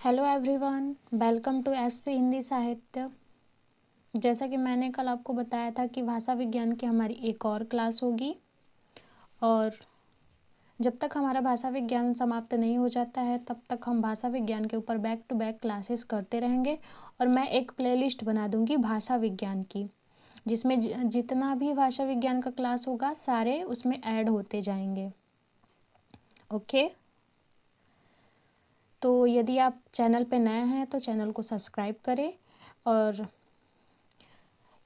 Hello everyone, welcome to SP Hindi Sahitya. जैसा कि मैंने कल आपको बताया था कि भाषा विज्ञान की हमारी एक और क्लास होगी और जब तक हमारा भाषा विज्ञान समाप्त नहीं हो जाता है तब तक हम भाषा विज्ञान के ऊपर बैक टू बैक क्लासेस करते रहेंगे। और मैं एक प्लेलिस्ट बना दूंगी भाषा विज्ञान की, जिसमें जितना भी भाषा विज्ञान का क्लास होगा सारे उसमें ऐड होते जाएंगे। ओके, तो यदि आप चैनल पे नए हैं तो चैनल को सब्सक्राइब करें और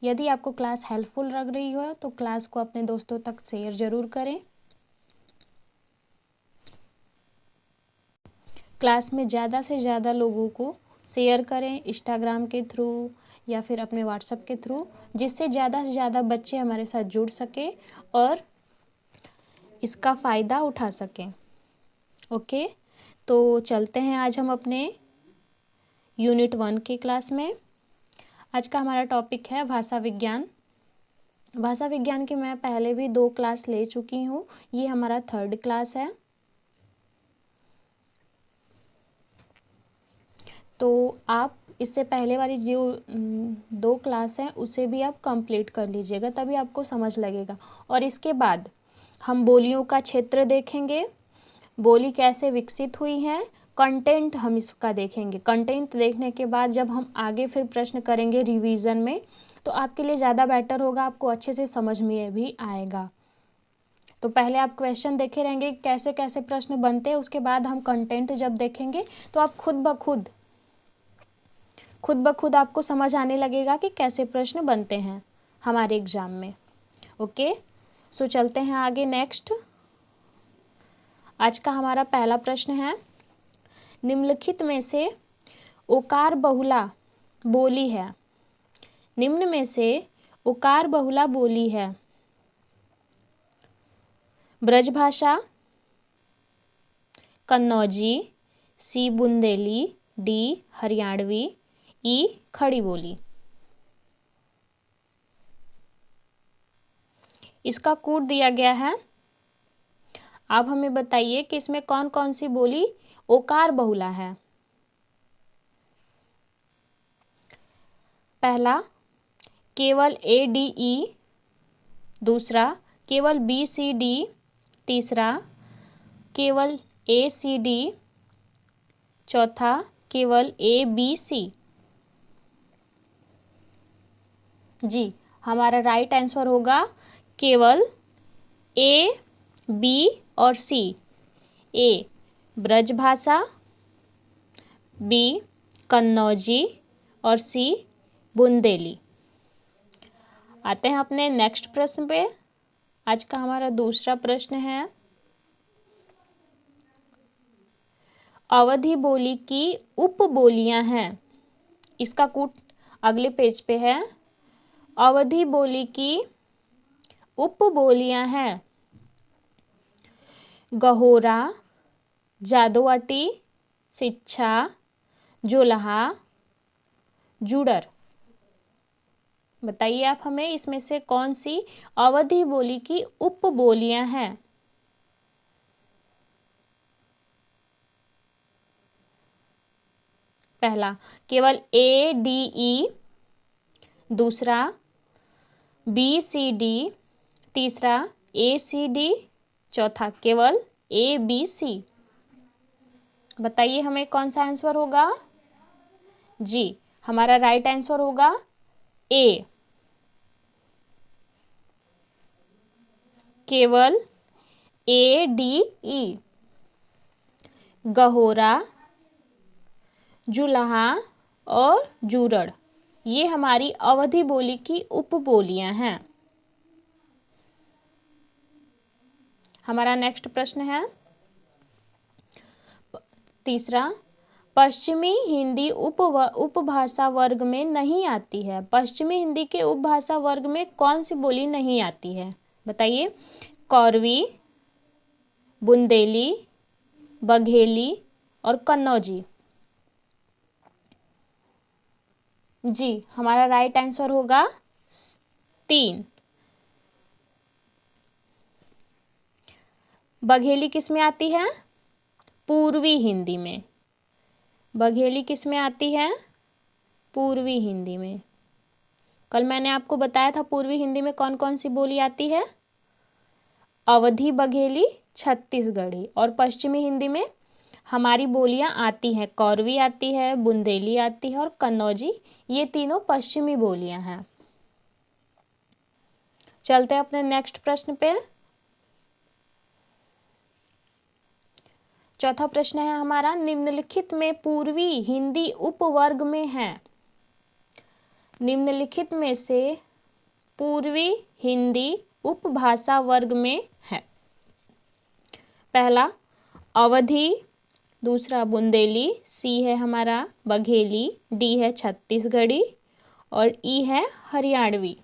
यदि आपको क्लास हेल्पफुल लग रही हो तो क्लास को अपने दोस्तों तक शेयर ज़रूर करें। क्लास में ज़्यादा से ज़्यादा लोगों को शेयर करें, इंस्टाग्राम के थ्रू या फिर अपने व्हाट्सएप के थ्रू, जिससे ज़्यादा से ज़्यादा बच्चे हमारे साथ जुड़ सकें और इसका फ़ायदा उठा सकें। ओके, तो चलते हैं आज हम अपने यूनिट 1 की क्लास में। आज का हमारा टॉपिक है भाषा विज्ञान। भाषा विज्ञान की मैं पहले भी 2 क्लास ले चुकी हूँ, ये हमारा 3rd क्लास है। तो आप इससे पहले वाली जो 2 क्लास हैं उसे भी आप कंप्लीट कर लीजिएगा, तभी आपको समझ लगेगा। और इसके बाद हम बोलियों का क्षेत्र देखेंगे, बोली कैसे विकसित हुई है, कंटेंट हम इसका देखेंगे। कंटेंट देखने के बाद जब हम आगे फिर प्रश्न करेंगे रिवीजन में तो आपके लिए ज़्यादा बेटर होगा, आपको अच्छे से समझ में भी आएगा। तो पहले आप क्वेश्चन देखे रहेंगे कैसे कैसे प्रश्न बनते हैं, उसके बाद हम कंटेंट जब देखेंगे तो आप खुद ब खुद आपको समझ आने लगेगा कि कैसे प्रश्न बनते हैं हमारे एग्जाम में। ओके, सो चलते हैं आगे। नेक्स्ट, आज का हमारा पहला प्रश्न है, निम्नलिखित में से ओकार बहुला बोली है। निम्न में से ओकार बहुला बोली है। ब्रजभाषा, कन्नौजी, सी बुंदेली, डी हरियाणवी, ई खड़ी बोली। इसका कोड दिया गया है। आप हमें बताइए कि इसमें कौन कौन सी बोली ओकार बहुला है। पहला, केवल ए डी ई। दूसरा, केवल बी सी डी। तीसरा, केवल ए सी डी। चौथा, केवल ए बी सी। जी, हमारा राइट आंसर होगा केवल ए, बी और सी। ए ब्रजभाषा, बी कन्नौजी और सी बुंदेली। आते हैं अपने नेक्स्ट प्रश्न पे। आज का हमारा दूसरा प्रश्न है, अवधि बोली की उपबोलियां हैं। इसका कूट अगले पेज पे है। अवधि बोली की उपबोलियां हैं। गहोरा, जादोआटी, शिक्षा, जोलहा, जुडर। बताइए आप हमें इसमें से कौन सी अवधि बोली की उपबोलियां हैं। पहला, केवल ए डी ई। दूसरा, बी सी डी। तीसरा, ए सी डी। चौथा, केवल ए बी सी। बताइए हमें कौन सा आंसर होगा। जी, हमारा राइट आंसर होगा ए, केवल ए डी ई। गहोरा, जुलाहा और जूरड़, ये हमारी अवधि बोली की उपबोलियां हैं। हमारा नेक्स्ट प्रश्न है तीसरा, पश्चिमी हिंदी उपभाषा वर्ग में नहीं आती है। पश्चिमी हिंदी के उपभाषा वर्ग में कौन सी बोली नहीं आती है। बताइए। कौरवी, बुंदेली, बघेली और कन्नौजी। जी, हमारा राइट आंसर होगा 3। बघेली किस में आती है। पूर्वी हिंदी में। बघेली किस में आती है? पूर्वी हिंदी में। कल मैंने आपको बताया था पूर्वी हिंदी में कौन कौन सी बोली आती है? अवधी, बघेली, छत्तीसगढ़ी। और पश्चिमी हिंदी में हमारी बोलियां आती हैं, कौरवी आती है, बुंदेली आती है और कन्नौजी। ये तीनों पश्चिमी बोलियां हैं। चलते हैं अपने नेक्स्ट प्रश्न पे। चौथा प्रश्न है हमारा, निम्नलिखित में पूर्वी हिंदी उपवर्ग में है। निम्नलिखित में से पूर्वी हिंदी उपभाषा वर्ग में है। पहला अवधी, दूसरा बुंदेली, सी है हमारा बघेली, डी है छत्तीसगढ़ी और ई है हरियाणवी।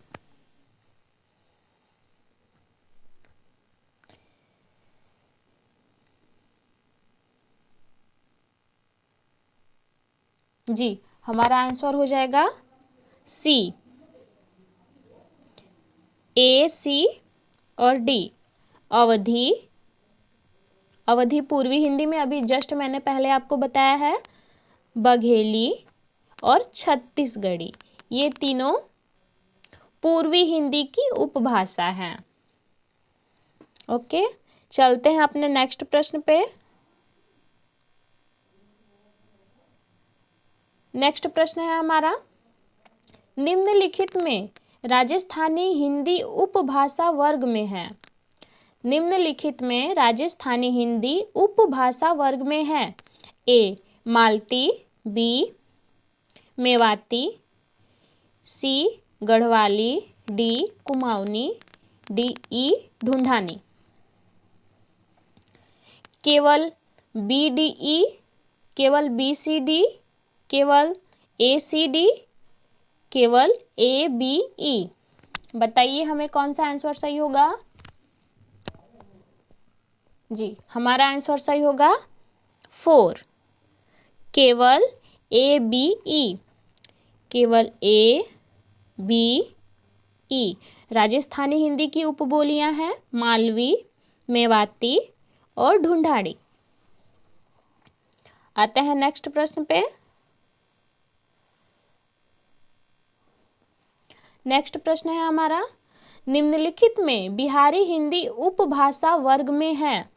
जी, हमारा आंसर हो जाएगा सी, ए, सी और डी। अवधी, अवधी पूर्वी हिंदी में अभी जस्ट मैंने पहले आपको बताया है। बघेली और छत्तीसगढ़ी, ये तीनों पूर्वी हिंदी की उपभाषा हैं। ओके, चलते हैं अपने नेक्स्ट प्रश्न पे। नेक्स्ट प्रश्न है हमारा, निम्नलिखित में राजस्थानी हिंदी उपभाषा वर्ग में है। निम्नलिखित में राजस्थानी हिंदी उपभाषा वर्ग में है। A Malati, B Mewati, C Garhwali, D Kumaoni, D E Dhundhani. केवल बी डी ई, केवल बी सी डी, केवल ए सी डी, केवल ए बी ई। बताइए हमें कौन सा आंसर सही होगा? जी, हमारा आंसर सही होगा 4, केवल ए बी ई, केवल A B E. Rajasthani Hindi की उपबोलियां हैं मालवी, मेवाती और ढूंढाड़ी। आते हैं नेक्स्ट प्रश्न पे। नेक्स्ट प्रश्न है हमारा, निम्नलिखित में बिहारी हिंदी उपभाषा वर्ग में है।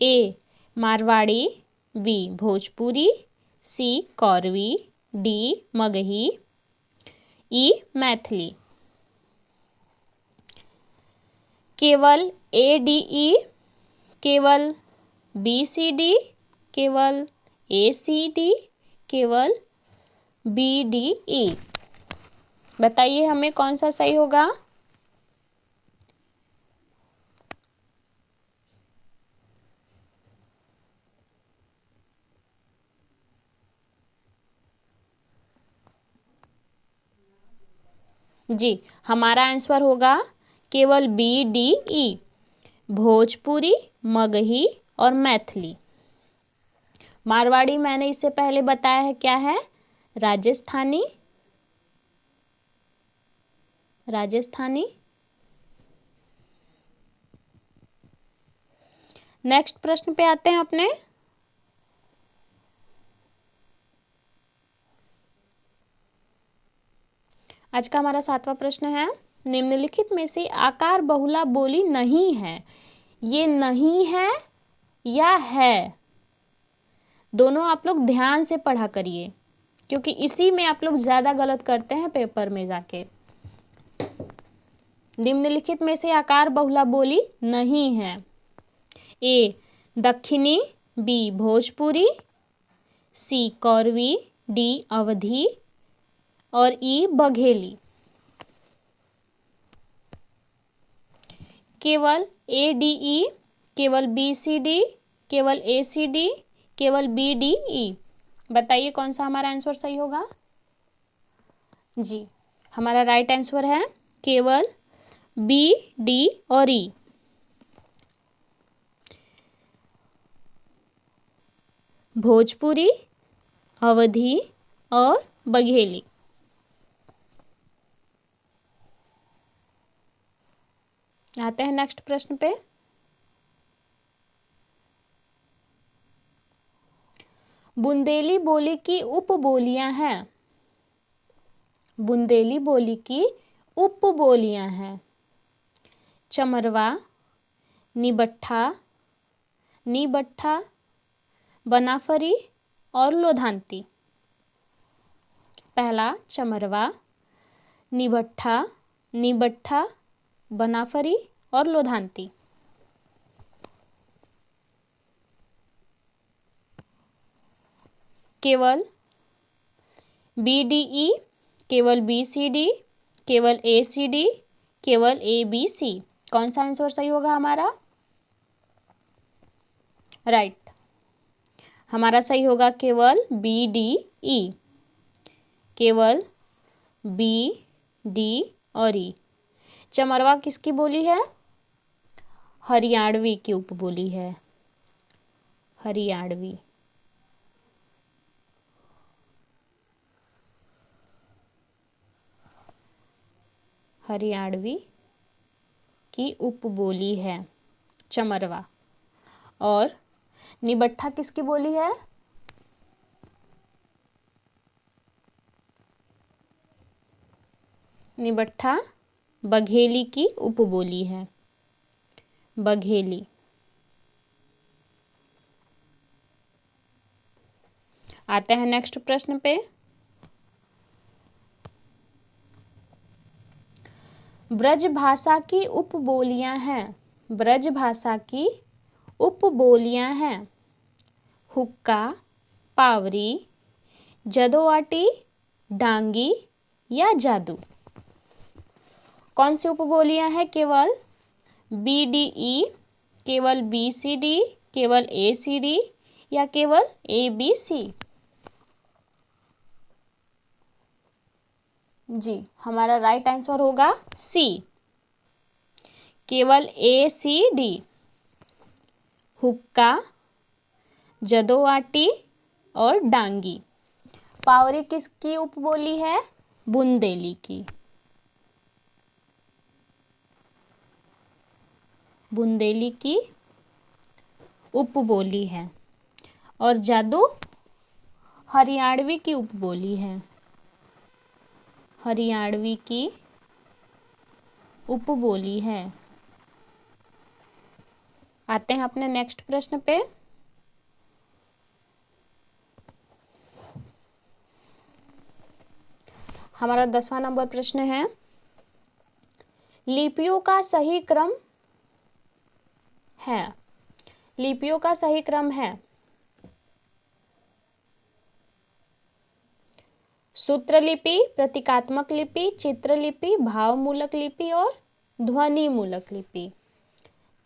ए मारवाड़ी, बी भोजपुरी, सी कौरवी, डी मगही, ई मैथिली। केवल ए डी ई, केवल बी सी डी, केवल ए सी डी, केवल बी डी ई। बताइए हमें कौन सा सही होगा? जी, हमारा आंसर होगा केवल B D E, Bhojpuri, Magahi और मैथिली। मारवाड़ी मैंने इससे पहले बताया है क्या है? राजस्थानी, राजस्थानी। नेक्स्ट प्रश्न पे आते हैं अपने। आज का हमारा 7वां प्रश्न है, निम्नलिखित में से आकार बहुला बोली नहीं है। ये नहीं है या है, दोनों आप लोग ध्यान से पढ़ा करिए, क्योंकि इसी में आप लोग ज़्यादा गलत करते हैं पेपर में जाके। निम्नलिखित में से आकार बहुला बोली नहीं है। ए दक्षिणी, बी भोजपुरी, सी कौरवी, डी अवधी और ई बघेली। केवल ए डी ई, केवल बी सी डी, केवल ए सी डी, केवल बी डी ई। बताइए कौन सा हमारा आंसर सही होगा? जी, हमारा राइट आंसर है केवल बी डी और ई। भोजपुरी, अवधी और बघेली। आते हैं नेक्स्ट प्रश्न पे। बुंदेली बोली की उपबोलियां हैं। बुंदेली बोली की उपबोलियां हैं चमरवा, निबट्ठा, निबट्ठा, बनाफरी और लोधांती। पहला चमरवा, निबट्ठा, निबट्ठा, बनाफरी और लोधांती। केवल BDE, केवल BCD, केवल ACD, केवल ABC। कौन सा आंसर सही होगा हमारा? राइट, हमारा सही होगा केवल BDE, केवल B, D और E। चमरवा किसकी बोली है? हरियाणवी की उपबोली है, हरियाणवी। हरियाणवी की उपबोली है चमरवा। और निबट्ठा किसकी बोली है? निबट्ठा बघेली की उपबोली है, बघेली। आते हैं नेक्स्ट प्रश्न पे। ब्रज भाषा की उपबोलियां हैं। ब्रज भाषा की उपबोलियां हैं हुक्का, पावरी, जदोआटी, डांगी या जादू। कौन सी उपबोलियां हैं? केवल BDE, केवल BCD, केवल ACD या केवल ABC? जी, हमारा राइट आंसर होगा C, केवल ACD। हुक्का, जदोआटी और डांगी। पावरी किसकी उपबोली है? बुंदेली की, बुंदेली की उपबोली है। और जादू हरियाणवी की उपबोली है, हरियाणवी की उपबोली है। आते हैं अपने नेक्स्ट प्रश्न पे। हमारा 10वां नंबर प्रश्न है, लिपियों का सही क्रम है। लिपियों का सही क्रम है सूत्रलिपि, प्रतीकात्मक लिपि, चित्रलिपि, भावमूलक लिपि और ध्वनि मूलक लिपि।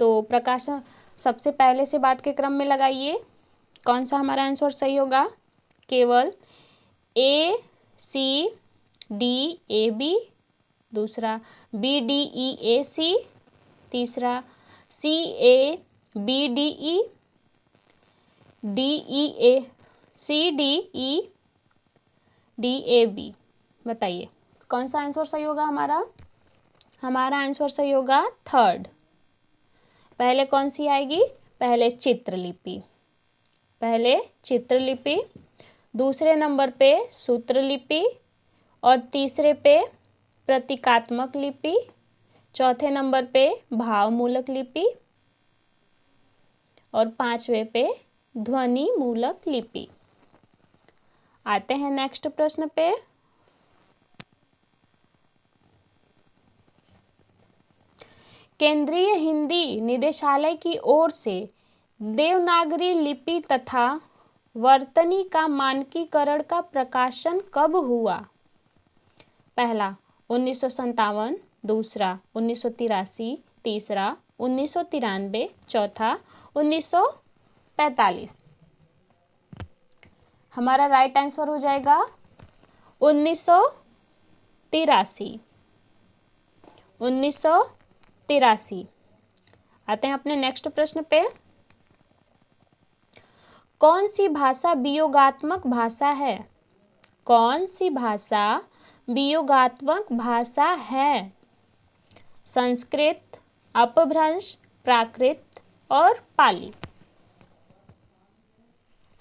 तो प्रकाशन सबसे पहले से बात के क्रम में लगाइए, कौन सा हमारा आंसर सही होगा? केवल ACDAB, दूसरा BDEAC, तीसरा CABDE, DEACDE, DAB। बताइए कौन सा आंसर सही होगा हमारा? हमारा आंसर सही होगा थर्ड। पहले कौन सी आएगी? पहले चित्रलिपि, पहले चित्रलिपि, दूसरे नंबर पे सूत्रलिपि और तीसरे पे प्रतीकात्मक लिपि, चौथे नंबर पे भावमूलक लिपि और पांचवे पे ध्वनि मूलक लिपि। आते हैं नेक्स्ट प्रश्न पे। केंद्रीय हिंदी निदेशालय की ओर से देवनागरी लिपि तथा वर्तनी का मानकीकरण का प्रकाशन कब हुआ? पहला 1957, दूसरा 1983, तीसरा 1993, चौथा 1945। हमारा राइट आंसर हो जाएगा 1983, 1983। आते हैं अपने नेक्स्ट प्रश्न पे। कौन सी भाषा वियोगात्मक भाषा है? कौन सी भाषा वियोगात्मक भाषा है? संस्कृत, अपभ्रंश, प्राकृत और पाली।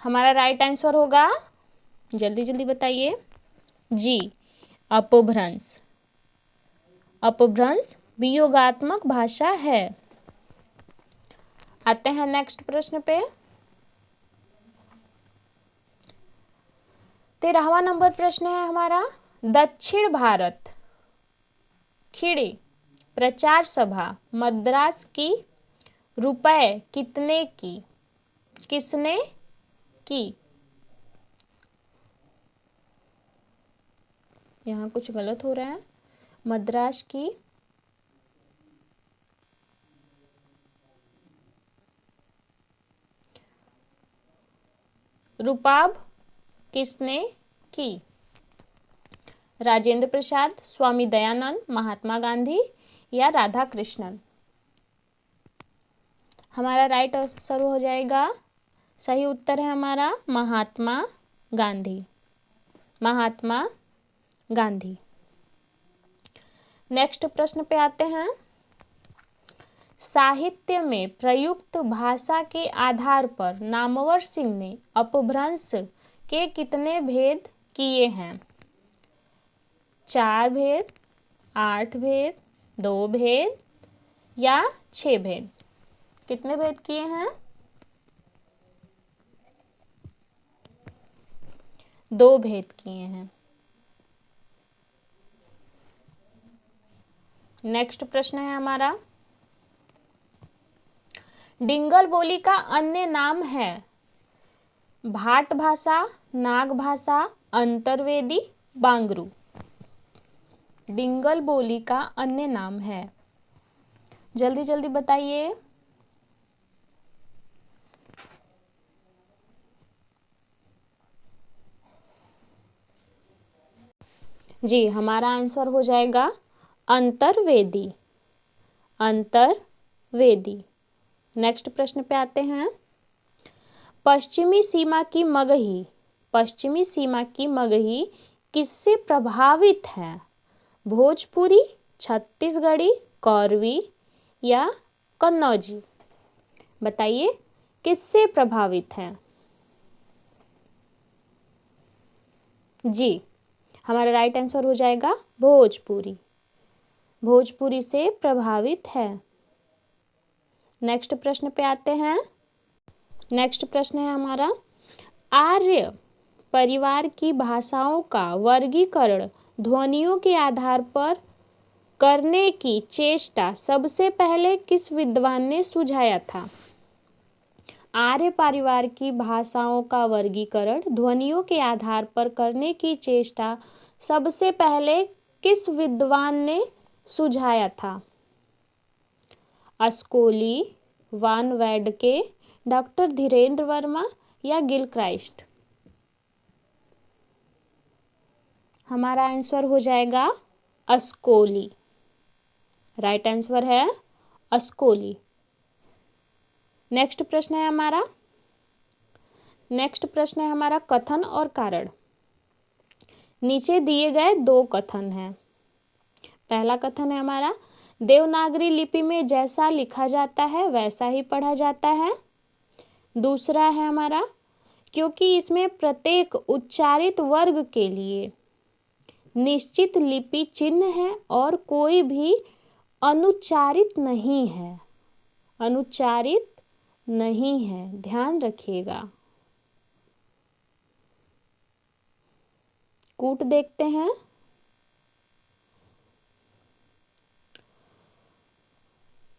हमारा राइट आंसर होगा, जल्दी जल्दी बताइए जी, अपभ्रंश। अपभ्रंश वियोगात्मक भाषा है। आते हैं नेक्स्ट प्रश्न पे। 13वां नंबर प्रश्न है हमारा, दक्षिण भारत खिड़े प्रचार सभा मद्रास की रुपए कितने की, किसने की? यहाँ कुछ गलत हो रहा है। मद्रास की रुपाब किसने की? राजेंद्र प्रसाद, स्वामी दयानंद, महात्मा गांधी या राधा कृष्णन? हमारा राइट आंसर हो जाएगा, सही उत्तर है हमारा महात्मा गांधी। महात्मा गांधी। नेक्स्ट प्रश्न पे आते हैं। साहित्य में प्रयुक्त भाषा के आधार पर नामवर सिंह ने अपभ्रंश के कितने भेद किए हैं? 4 भेद, 8 भेद, 2 भेद या 6 भेद? कितने भेद किए हैं? 2 भेद किए हैं। नेक्स्ट प्रश्न है हमारा, डिंगल बोली का अन्य नाम है? भाट भाषा, नाग भाषा, अंतर्वेदी, बांगरू। डिंगल बोली का अन्य नाम है, जल्दी जल्दी बताइए। जी, हमारा आंसर हो जाएगा अंतर्वेदी। अंतर्वेदी। नेक्स्ट प्रश्न पे आते हैं। पश्चिमी सीमा की मगही, पश्चिमी सीमा की मगही किससे प्रभावित है? भोजपुरी, छत्तीसगढ़ी, कौरवी या कन्नौजी? बताइए किससे प्रभावित है? जी, हमारा राइट आंसर हो जाएगा भोजपुरी। भोजपुरी से प्रभावित है। नेक्स्ट प्रश्न पे आते हैं। नेक्स्ट प्रश्न है हमारा, आर्य परिवार की भाषाओं का वर्गीकरण ध्वनियों के आधार पर करने की चेष्टा सबसे पहले किस विद्वान ने सुझाया था? आर्य परिवार की भाषाओं का वर्गीकरण ध्वनियों के आधार पर करने की चेष्टा सबसे पहले किस विद्वान ने सुझाया था? अस्कोली, वान वैडके, डॉक्टर धीरेन्द्र वर्मा या गिलक्राइस्ट? हमारा आंसर हो जाएगा अस्कोली। राइट आंसर है अस्कोली। नेक्स्ट प्रश्न है हमारा, नेक्स्ट प्रश्न है हमारा कथन और कारण। नीचे दिए गए 2 कथन हैं। पहला कथन है हमारा, देवनागरी लिपि में जैसा लिखा जाता है वैसा ही पढ़ा जाता है। दूसरा है हमारा, क्योंकि इसमें प्रत्येक उच्चारित वर्ग के लिए निश्चित लिपि चिन्ह है और कोई भी अनुच्चारित नहीं है। अनुच्चारित नहीं है, ध्यान रखिएगा। कूट देखते हैं।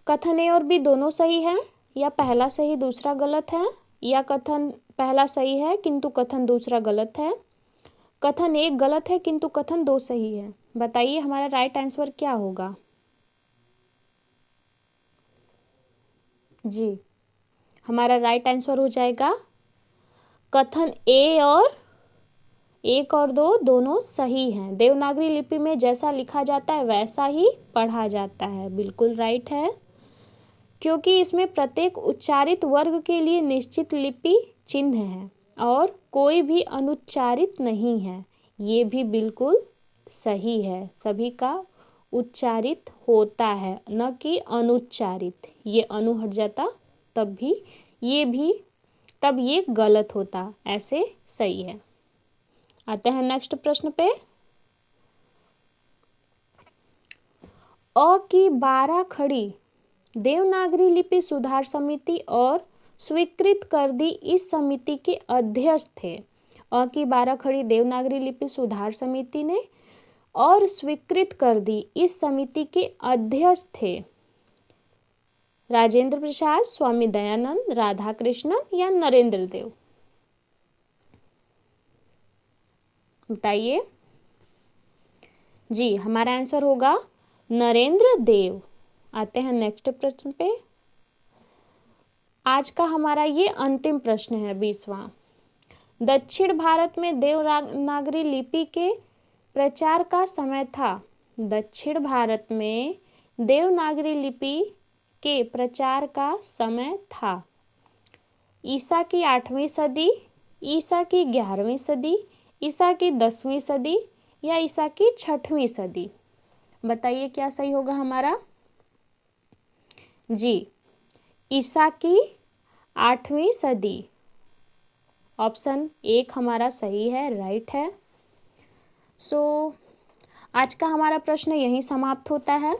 कथन ए और बी दोनों सही है, या पहला सही दूसरा गलत है, या कथन पहला सही है किंतु कथन दूसरा गलत है, कथन 1 गलत है किंतु कथन 2 सही है? बताइए हमारा राइट आंसर क्या होगा? जी, हमारा राइट आंसर हो जाएगा कथन ए और 1 और 2 दोनों सही हैं। देवनागरी लिपि में जैसा लिखा जाता है वैसा ही पढ़ा जाता है, बिल्कुल राइट है। क्योंकि इसमें प्रत्येक उच्चारित वर्ग के लिए निश्चित लिपि चिन्ह है और कोई भी अनुच्चारित नहीं है, ये भी बिल्कुल सही है। सभी का उच्चारित होता है, न कि अनुच्चारित। ये अनु हट जाता तब भी, ये भी तब ये गलत होता, ऐसे सही है। आते हैं नेक्स्ट प्रश्न पे। अ की 12 खड़ी देवनागरी लिपि सुधार समिति और स्वीकृत कर दी इस समिति के अध्यक्ष थे। अ की 12 खड़ी देवनागरी लिपि सुधार समिति ने और स्वीकृत कर दी इस समिति के अध्यक्ष थे राजेंद्र प्रसाद, स्वामी दयानंद, राधा कृष्णन या नरेंद्र देव। बताइए जी, हमारा आंसर होगा नरेंद्र देव। आते हैं नेक्स्ट प्रश्न पे। आज का हमारा ये अंतिम प्रश्न है 20वां। दक्षिण भारत में देवनागरी लिपि के प्रचार का समय था। दक्षिण भारत में देवनागरी लिपि के प्रचार का समय था। ईसा की 8वीं सदी, ईसा की 11वीं सदी, ईसा की 10वीं सदी या ईसा की 6वीं सदी। बताइए क्या सही होगा हमारा। जी, ईसा की 8वीं सदी। ऑप्शन 1 हमारा सही है, राइट है। आज का हमारा प्रश्न यहीं समाप्त होता है।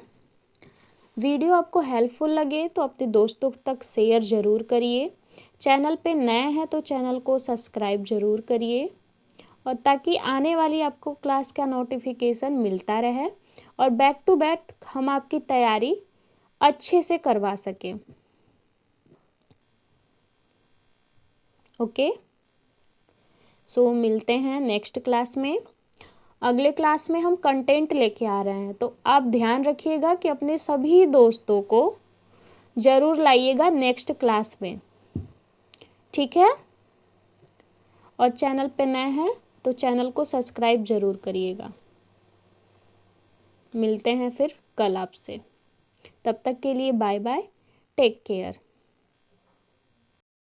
वीडियो आपको हेल्पफुल लगे तो अपने दोस्तों तक शेयर ज़रूर करिए। चैनल पे नए हैं तो चैनल को सब्सक्राइब ज़रूर करिए, और ताकि आने वाली आपको क्लास का नोटिफिकेशन मिलता रहे और बैक टू बैक हम आपकी तैयारी अच्छे से करवा सकें। ओके, मिलते हैं नेक्स्ट क्लास में। अगले क्लास में हम कंटेंट लेके आ रहे हैं, तो आप ध्यान रखिएगा कि अपने सभी दोस्तों को ज़रूर लाइएगा नेक्स्ट क्लास में, ठीक है। और चैनल पे नए हैं तो चैनल को सब्सक्राइब ज़रूर करिएगा। मिलते हैं फिर कल आपसे, तब तक के लिए बाय बाय, टेक केयर।